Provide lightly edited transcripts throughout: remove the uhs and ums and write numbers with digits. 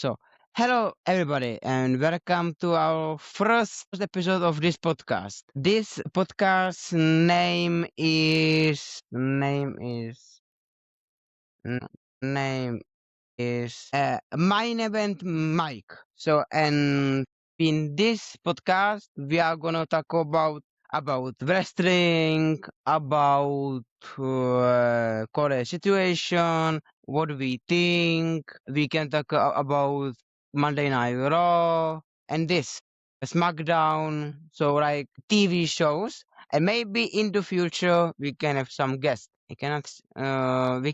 So, hello everybody, and welcome to our first episode of this podcast. This podcast n- name is my name and Mike. So, and in this podcast, we are gonna talk about wrestling, about current situation, what we think. We can talk about Monday Night Raw and this SmackDown. So like TV shows, and maybe in the future we can have some guests. We can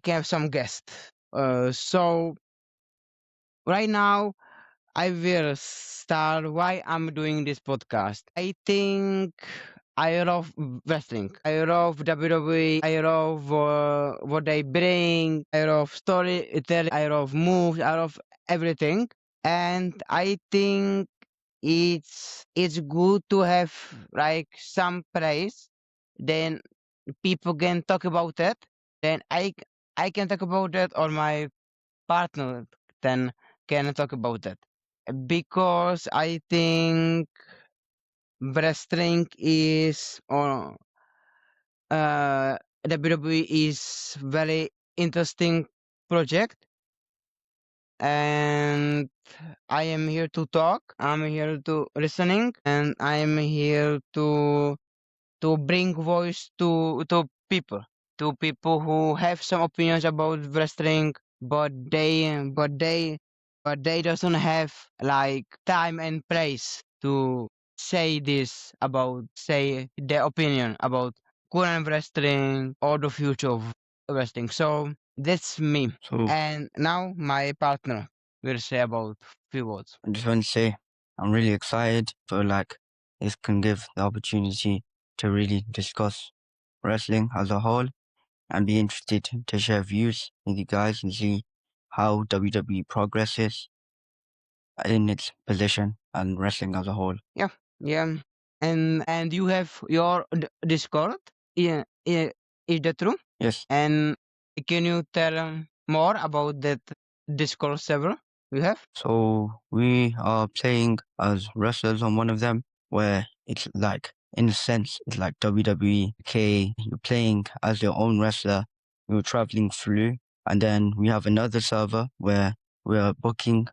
have some guests. So right now I will start why I'm doing this podcast. I think I love wrestling. I love WWE. I love what they bring. I love storytelling. I love moves. I love everything. And I think it's good to have like some praise. Then people can talk about it. Then I can talk about it, or my partner then can talk about that, because I think wrestling is or WWE is very interesting project, and I am here to talk. I'm here to listening, and I am here to bring voice to people who have some opinions about wrestling, but they doesn't have like time and place to say their opinion about current wrestling or the future of wrestling. So that's me. So And now my partner will say about few words. I just want to say I'm really excited for like this can give the opportunity to really discuss wrestling as a whole and be interested to share views with you guys and see how WWE progresses in its position and wrestling as a whole. Yeah, yeah. And you have your Discord. Yeah, yeah. Is that true? Yes. And can you tell more about that Discord server you have? So we are playing as wrestlers on one of them where it's like in a sense it's like WWE. Okay, you're playing as your own wrestler, you're traveling through, and then we have another server where we're booking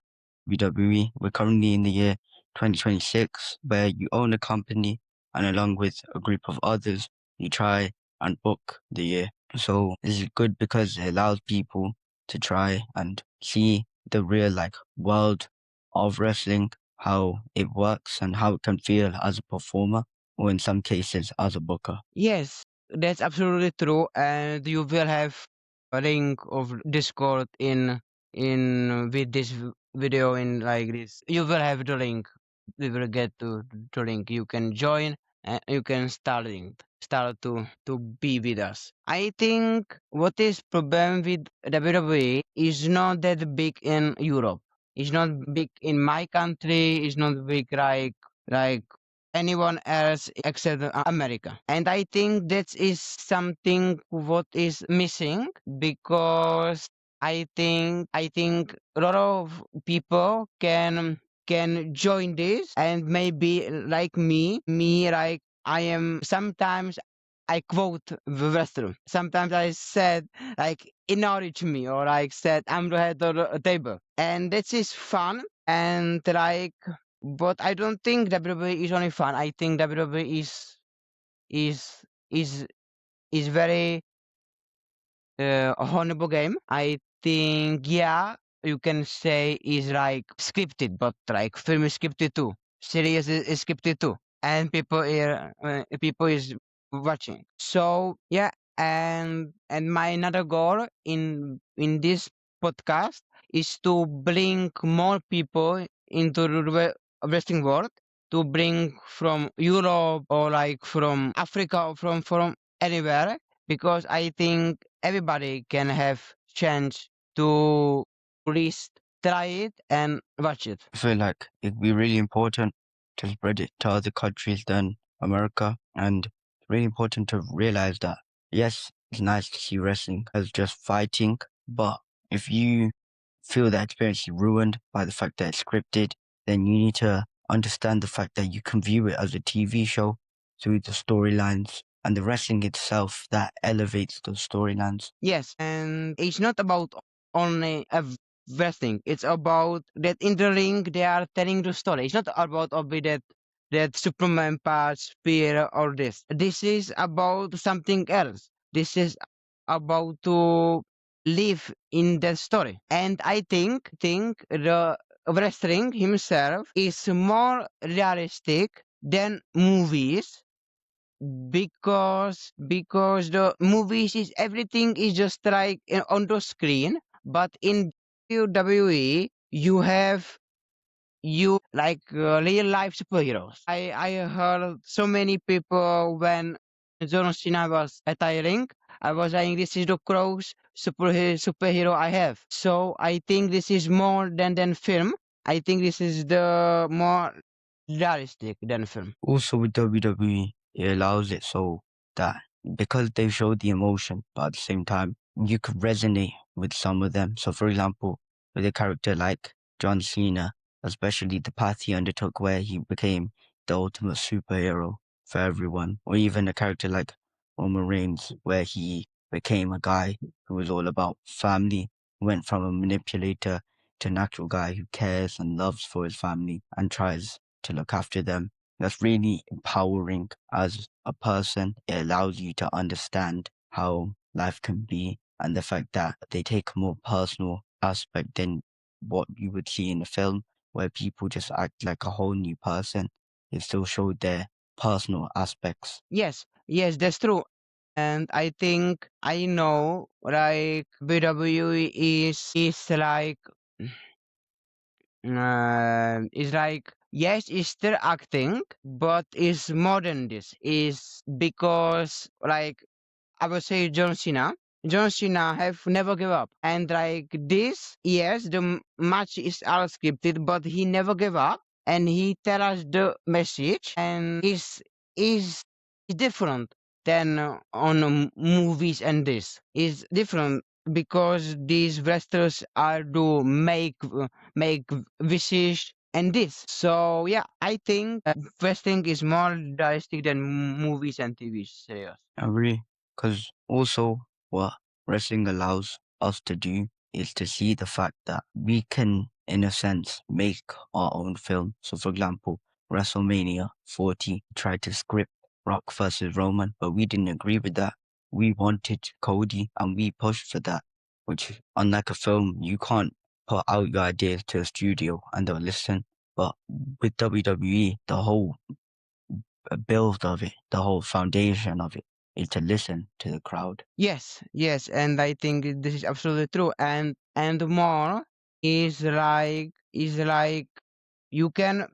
WWE. We're currently in the year 2026 where you own a company and along with a group of others you try and book the year. So this is good because it allows people to try and see the real like world of wrestling, how it works and how it can feel as a performer or in some cases as a booker. Yes, that's absolutely true. And you will have a link of Discord in with this video in like this. You will have the link. We will get to the link. You can join and you can start to be with us. I think what is problem with WWE is not that big in Europe. It's not big in my country. It's not big like anyone else except America. And I think that is something what is missing, because I think a lot of people can join this, and maybe like me like I am sometimes I quote the wrestler. Sometimes I said like acknowledge me, or like said I'm the head of the table, and this is fun. And like, but I don't think WWE is only fun. I think WWE is is is very honorable game. I think, yeah, you can say is like scripted, but like film is scripted too. Series is scripted too, and people is watching. So yeah, and my another goal in this podcast is to bring more people into the wrestling world, to bring from Europe or like from Africa or from anywhere, because I think everybody can have chance to at least try it and watch it. I feel like it'd be really important to spread it to other countries than America, and it's really important to realize that yes, it's nice to see wrestling as just fighting, but if you feel that experience is ruined by the fact that it's scripted, then you need to understand the fact that you can view it as a TV show through the storylines and the wrestling itself that elevates those storylines. Yes, and it's not about only wrestling. It's about that in the ring they are telling the story. It's not about only that Superman part, spear or this. This is about something else. This is about to live in the story. And I think the wrestling himself is more realistic than movies because the movies is everything is just like on the screen, but in WWE you like real life superheroes. I heard so many people when John Cena was retiring. I was saying this is the close superhero I have. So I think this is more than film. I think this is the more realistic than film. Also with WWE, it allows it so that because they show the emotion, but at the same time, you could resonate with some of them. So, for example, with a character like John Cena, especially the path he undertook where he became the ultimate superhero for everyone, or even a character like Roman Reigns, where he became a guy who was all about family, went from a manipulator to an actual guy who cares and loves for his family and tries to look after them. That's really empowering as a person. It allows you to understand how life can be and the fact that they take a more personal aspect than what you would see in a film where people just act like a whole new person. They still show their personal aspects. Yes, that's true. And I think I know like WWE is like yes, it's still acting, but it's more than this. Is because like I would say John Cena. John Cena have never give up, and like this, yes, the match is all scripted, but he never gave up, and he tell us the message, and is different than on movies, and this is different because these wrestlers are to make wishes and this. So yeah, I think wrestling is more realistic than movies and TV series. I agree. Because also, what wrestling allows us to do is to see the fact that we can, in a sense, make our own film. So, for example, WrestleMania 40 tried to script Rock versus Roman, but we didn't agree with that. We wanted Cody and we pushed for that, which, unlike a film, you can't put out your ideas to a studio and they'll listen. But with WWE, the whole build of it, the whole foundation of it, is to listen to the crowd. Yes, and I think this is absolutely true. And more is like you can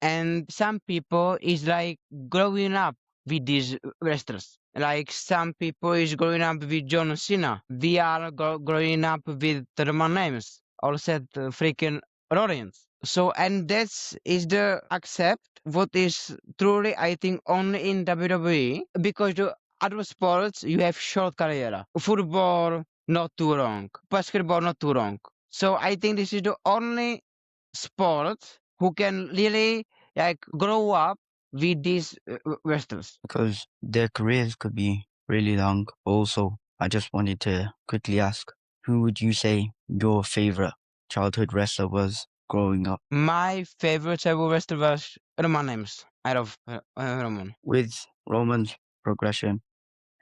and some people is like growing up with these wrestlers. Like some people is growing up with John Cena. We are growing up with Roman names. All said freaking Rollins. So and that's is the accept what is truly I think only in WWE because the other sports you have short career. Football not too long. Basketball not too long. So I think this is the only sport who can really like grow up with these wrestlers. Because their careers could be really long. Also, I just wanted to quickly ask, who would you say your favorite childhood wrestler was growing up? My favorite ever wrestler was Roman Reigns. I love Roman. With Roman's progression,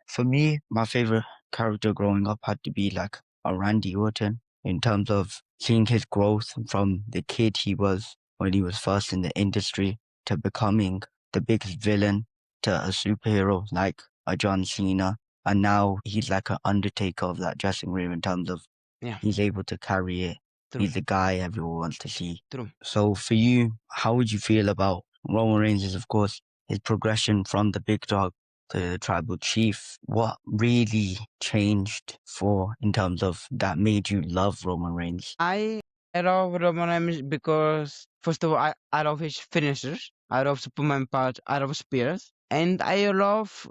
for me, my favorite character growing up had to be like a Randy Orton in terms of seeing his growth from the kid he was when he was first in the industry to becoming the biggest villain to a superhero like a John Cena. And now he's like an undertaker of that dressing room in terms of Yeah, he's able to carry it. true, He's the guy everyone wants to see. true. So for you, how would you feel about Roman Reigns is of course his progression from the big dog the tribal chief, what really changed for in terms of that made you love Roman Reigns? I love Roman Reigns because first of all I love his finishers. I love Superman part. I love spears. And I love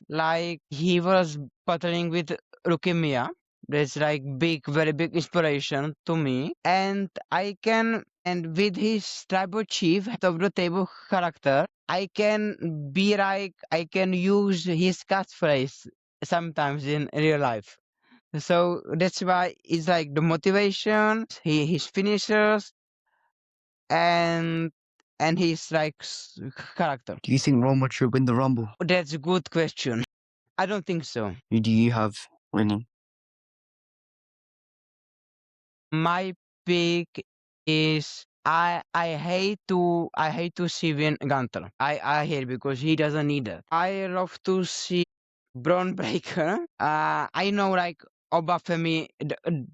like he was battling with leukemia That's like big, very big inspiration to me. And I can, and with his tribal chief, head of the table character, I can be like, I can use his catchphrase sometimes in real life. So that's why it's like the motivation, his finishers, and his like character. Do you think Roman should win the Rumble? That's a good question. I don't think so. Who do you have winning? My pick is I hate to see Vin Gunter. I hate because he doesn't need it. I love to see Braun Breaker. I know like Obafemi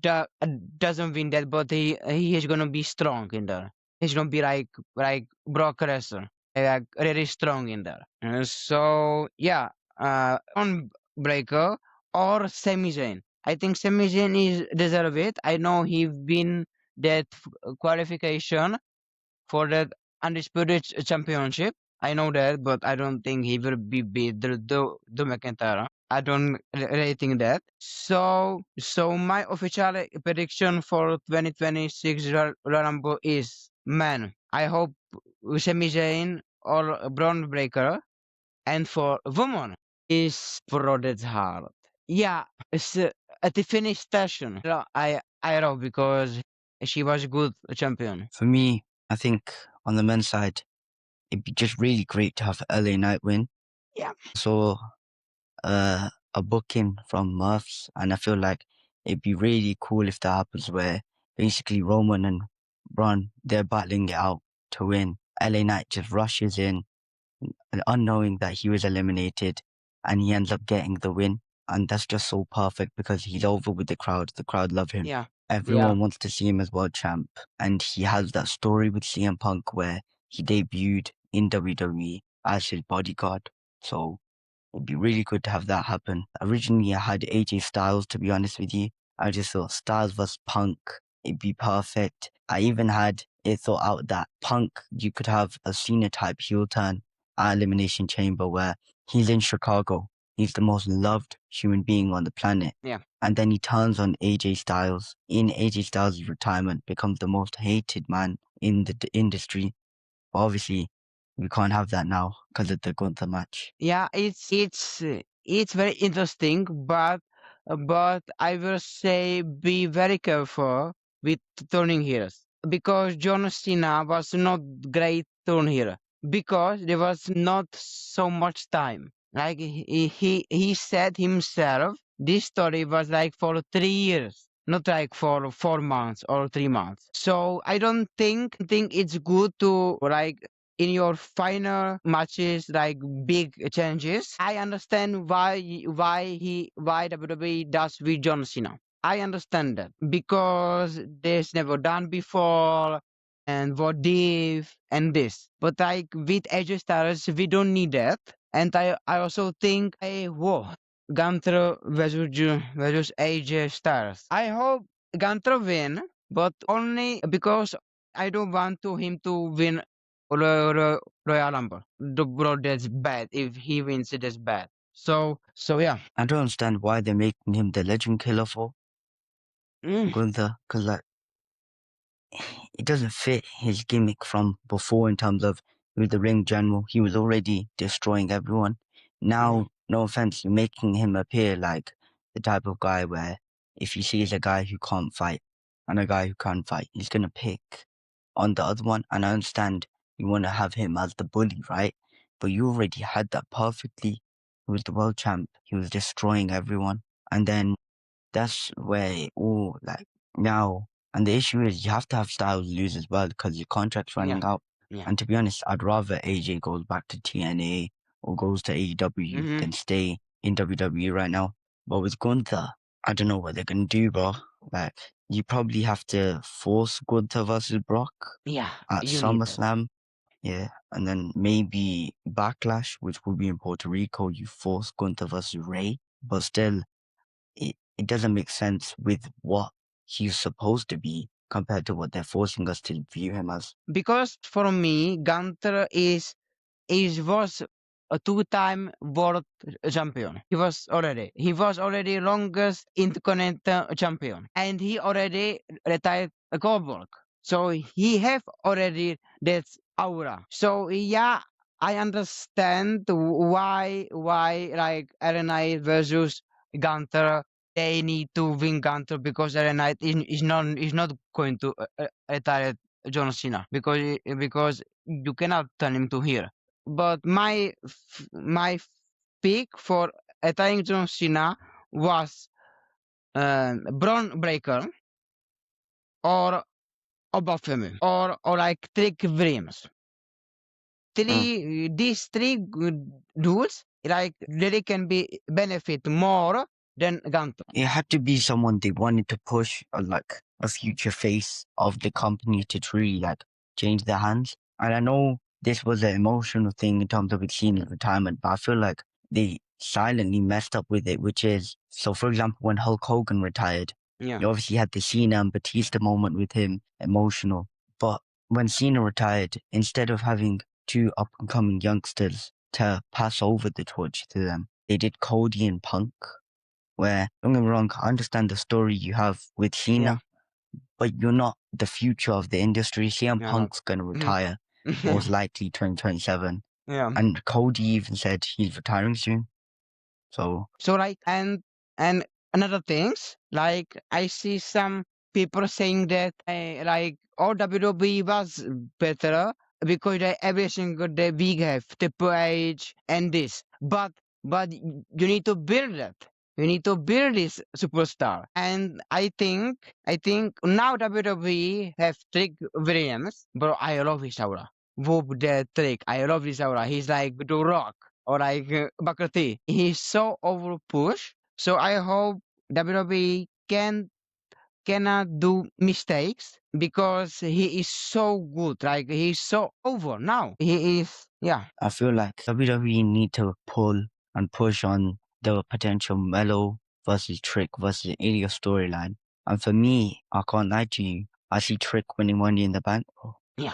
doesn't win that, but he is gonna be strong in there. He's gonna be like Brock Lesnar, like really strong in there. So yeah, Braun Breaker or Sami Zayn. I think Sami Zayn is deserve it. I know he win that qualification for the undisputed championship. I know that, but I don't think he will be beat the McIntyre. I don't really think that. So my official prediction for 2026 Royal Rumble is, man, I hope Sami Zayn or Braun Breaker, and for women is Brodet's Heart. Yeah, it's at the finish station. I love because she was good champion. For me, I think on the men's side, it'd be just really great to have LA Knight win. Yeah. So a booking from Murphs, and I feel like it'd be really cool if that happens, where basically Roman and Braun, they're battling it out to win. LA Knight just rushes in, unknowing that he was eliminated, and he ends up getting the win. And that's just so perfect because he's over with the crowd. The crowd love him. Yeah. Everyone wants to see him as world champ. And he has that story with CM Punk where he debuted in WWE as his bodyguard. So it'd be really good to have that happen. Originally, I had AJ Styles, to be honest with you. I just thought Styles vs Punk, it'd be perfect. I even had it thought out that Punk, you could have a Cena type heel turn at Elimination Chamber where he's in Chicago. He's the most loved human being on the planet. Yeah. And then he turns on AJ Styles. In AJ Styles' retirement, becomes the most hated man in the industry. But obviously, we can't have that now because of the Gunther match. Yeah, it's very interesting, but I will say be very careful with turning heroes because John Cena was not great turn hero because there was not so much time. Like he said himself, this story was like for 3 years, not like for 4 months or 3 months. So I don't think it's good to like in your final matches like big changes. I understand why WWE does with John Cena. I understand that because this never done before and what if and this. But like with AJ Styles, we don't need that. And I also think whoa, Gunter versus AJ Styles. I hope Gunter win, but only because I don't want him to win Royal Rumble. The bro, that's bad. If he wins, it is bad. So yeah. I don't understand why they're making him the legend killer for Mm, Gunther, because like it doesn't fit his gimmick from before in terms of he was the ring general. He was already destroying everyone. yeah, Now, no offense, you're making him appear like the type of guy where if he sees a guy who can't fight and a guy who can fight, he's gonna pick on the other one. And I understand you want to have him as the bully, right? But you already had that perfectly. He was the world champ. He was destroying everyone. And then that's where it all like now. And the issue is you have to have Styles lose as well because your contract's yeah, running out. yeah. And to be honest, I'd rather AJ goes back to TNA or goes to AEW Mm-hmm. than stay in WWE right now. But with Gunther, I don't know what they're gonna do, bro. Like you probably have to force Gunther versus Brock Yeah, at you need that. SummerSlam. Yeah. And then maybe Backlash, which will be in Puerto Rico, you force Gunther versus Ray. But still, it doesn't make sense with what he's supposed to be compared to what they're forcing us to view him as. Because for me, Gunter is was a two-time world champion. He was already longest intercontinental champion, and he already retired a Goldberg. So he have already that aura. So yeah, I understand why like Aaron Knight versus Gunter, they need to win Gunter because Aaron Knight is not going to retire John Cena because you cannot turn him to here. But my pick for retiring John Cena was Braun Breaker or Obafemi or like Trick Williams. Mm. These three good dudes like really can be benefit more than Gunter. It had to be someone they wanted to push, like a future face of the company to truly like change their hands. And I know this was an emotional thing in terms of it seeing retirement, but I feel like they silently messed up with it, which is so. For example, when Hulk Hogan retired, Yeah, you obviously had the Cena and Batista moment with him, emotional. But when Cena retired, instead of having two up and coming youngsters to pass over the torch to them, they did Cody and Punk, where, don't get me wrong, I understand the story you have with yeah, Cena, but you're not the future of the industry. CM yeah, not. Punk's going to Mhm. retire, most likely 2027. Yeah. And Cody even said he's retiring soon. So So like and another things like I see some people saying that like all WWE was better because every single day we have Triple H and this, but you need to build that. You need to build this superstar, and I think now WWE have Trick Williams, bro. I love his aura. Whoop that Trick. I love his aura. He's like The Rock or like Booker T. He's so over push. So I hope WWE cannot do mistakes because he is so good. Like he's so over now. He is, yeah, I feel like WWE need to pull and push on the potential Mello versus Trick versus Ilya storyline. And for me, I can't lie to you, I see Trick winning Money in the Bank. yeah,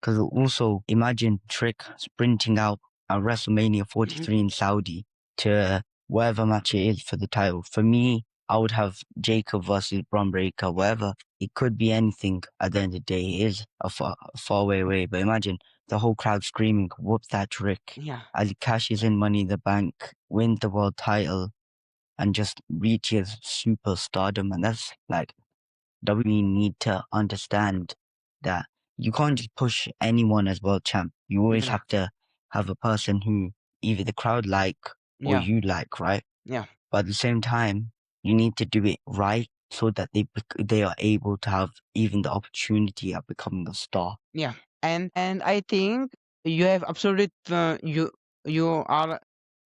Because also imagine Trick sprinting out at WrestleMania mhm, 43 in Saudi to whatever match it is for the title. For me, I would have Jacob versus Braun Breaker, whatever. It could be anything at the end of the day. It is a far way away. But imagine the whole crowd screaming, whoop that Trick, yeah, as he cashes in Money in the Bank, wins the world title, and just reaches superstardom. And that's like, WWE need to understand that you can't just push anyone as world champ. You always yeah, have to have a person who either the crowd like or yeah, you like, right? yeah. But at the same time, you need to do it right so that they are able to have even the opportunity of becoming a star. Yeah, and I think you have absolute you are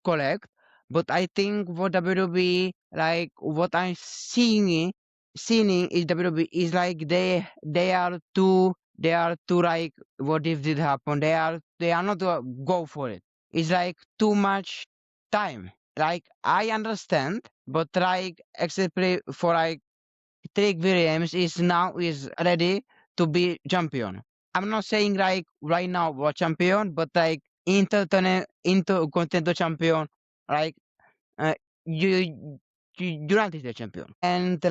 correct, but I think what WWE like what I'm seeing is WWE is like they are too like what if did happen they are not go for it. It's like too much time. Like I understand, but like especially for like Trick Williams is ready to be champion. I'm not saying like right now what champion, but like intercontinental champion, like uh, you, United States champion. And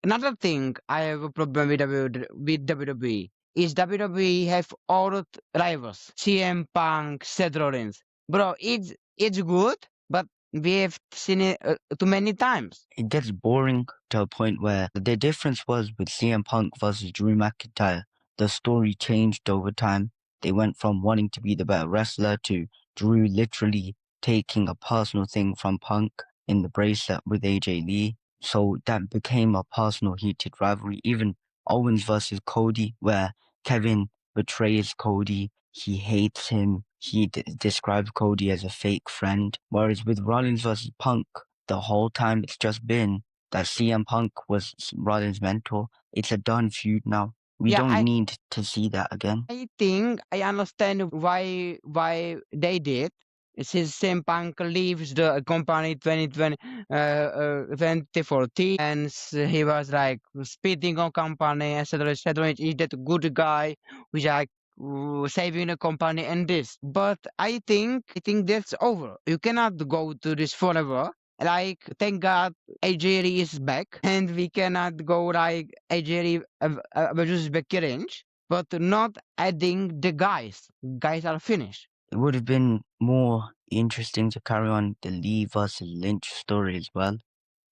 another thing I have a problem with WWE is WWE have all rivals. CM Punk, Seth Rollins. Bro, it's good, but we have seen it too many times. It gets boring to a point where the difference was with CM Punk versus Drew McIntyre. The story changed over time. They went from wanting to be the better wrestler to Drew literally taking a personal thing from Punk in the bracelet with AJ Lee. So that became a personal heated rivalry. Even Owens versus Cody, where Kevin betrays Cody. He hates him. He describes Cody as a fake friend. Whereas with Rollins versus Punk, the whole time it's just been that CM Punk was Rollins' mentor. It's a done feud now. We Yeah, don't I need to see that again. I think I understand why they did. Since CM Punk leaves the company 2014, and he was like spitting on company, etc., etc. Is that good guy, which saving the company and this. But I think that's over. You cannot go to this forever. Like, thank God Algeria is back, and we cannot go like Algeria versus Becky Range, but not adding the guys. Guys are finished. It would have been more interesting to carry on the Lee versus Lynch story as well.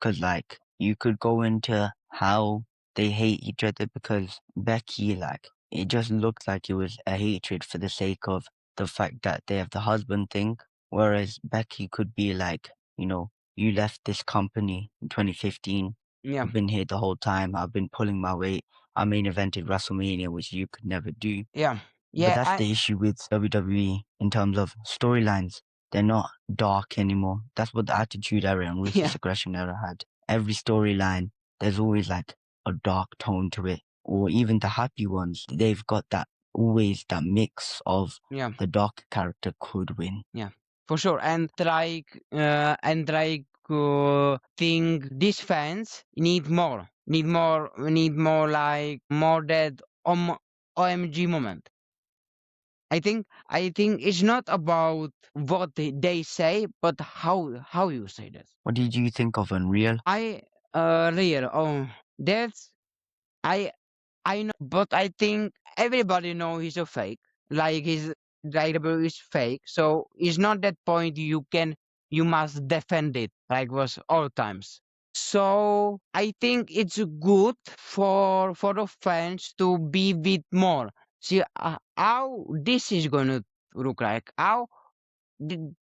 Because, like, you could go into how they hate each other because Becky, like, it just looked like it was a hatred for the sake of the fact that they have the husband thing. Whereas Becky could be like, you left this company in 2015. Yeah, I've been here the whole time. I've been pulling my weight. I main evented WrestleMania, which you could never do. yeah, But yeah. that's the issue with WWE in terms of storylines. They're not dark anymore. That's what the Attitude Era and Ruthless Yeah, Aggression Era had. Every storyline, there's always like a dark tone to it. Or even the happy ones, they've got that always that mix of yeah. the dark character could win. Yeah, for sure. And think these fans need more like more that OMG moment. I think it's not about what they say, but how you say this. What did you think of Unreal? I real that's I I know, but I think everybody know he's a fake. Like his writable is fake, so it's not that point you must defend it like was all times. So I think it's good for the fans to be with more. See how this is gonna look like. How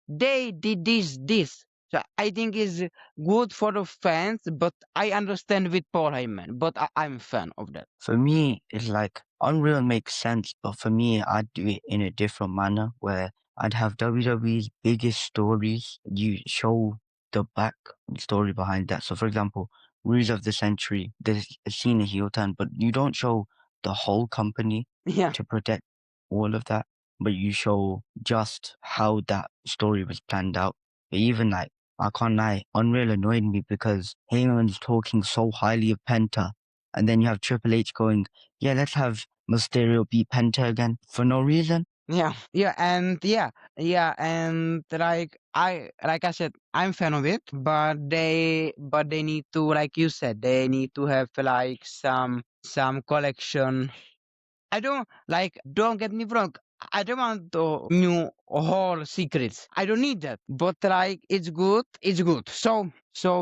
they did this. So I think is good for the fans, but I understand with Paul Heyman, but I'm a fan of that. For me, it's like Unreal makes sense, but for me, I'd do it in a different manner where I'd have WWE's biggest stories. You show the back story behind that. So, for example, Rules of the Century, there's a Cena heel turn, but you don't show the whole company Yeah, to protect all of that, but you show just how that story was planned out. But even like, I can't lie, Unreal annoyed me because Heyman's talking so highly of Penta, and then you have Triple H going, yeah, let's have Mysterio beat Penta again for no reason. and like I said, I'm fan of it, but they need to, like you said, they need to have like some collection. Don't get me wrong. I don't want to new whole secrets. I don't need that. But like, it's good. It's good. So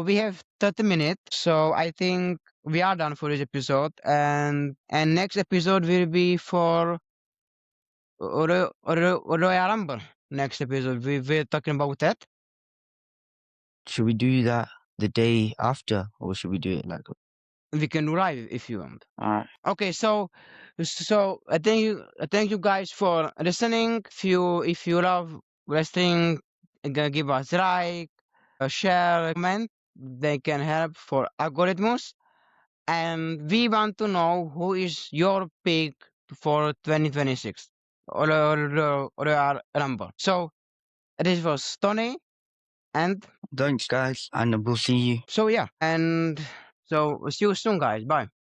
we have 30 minutes. So I think we are done for this episode. And next episode will be for Royal Rumble. Next episode, we're talking about that. Should we do that the day after, or should we do it like? We can live if you want. Alright. Okay, so I thank you guys for listening. If you love wrestling, give us like, share, comment. They can help for algorithms. And we want to know who is your pick for 2026 or our number. So this was Tony, and Thanks, guys, and we'll see you. so yeah, and so see you soon, guys. Bye.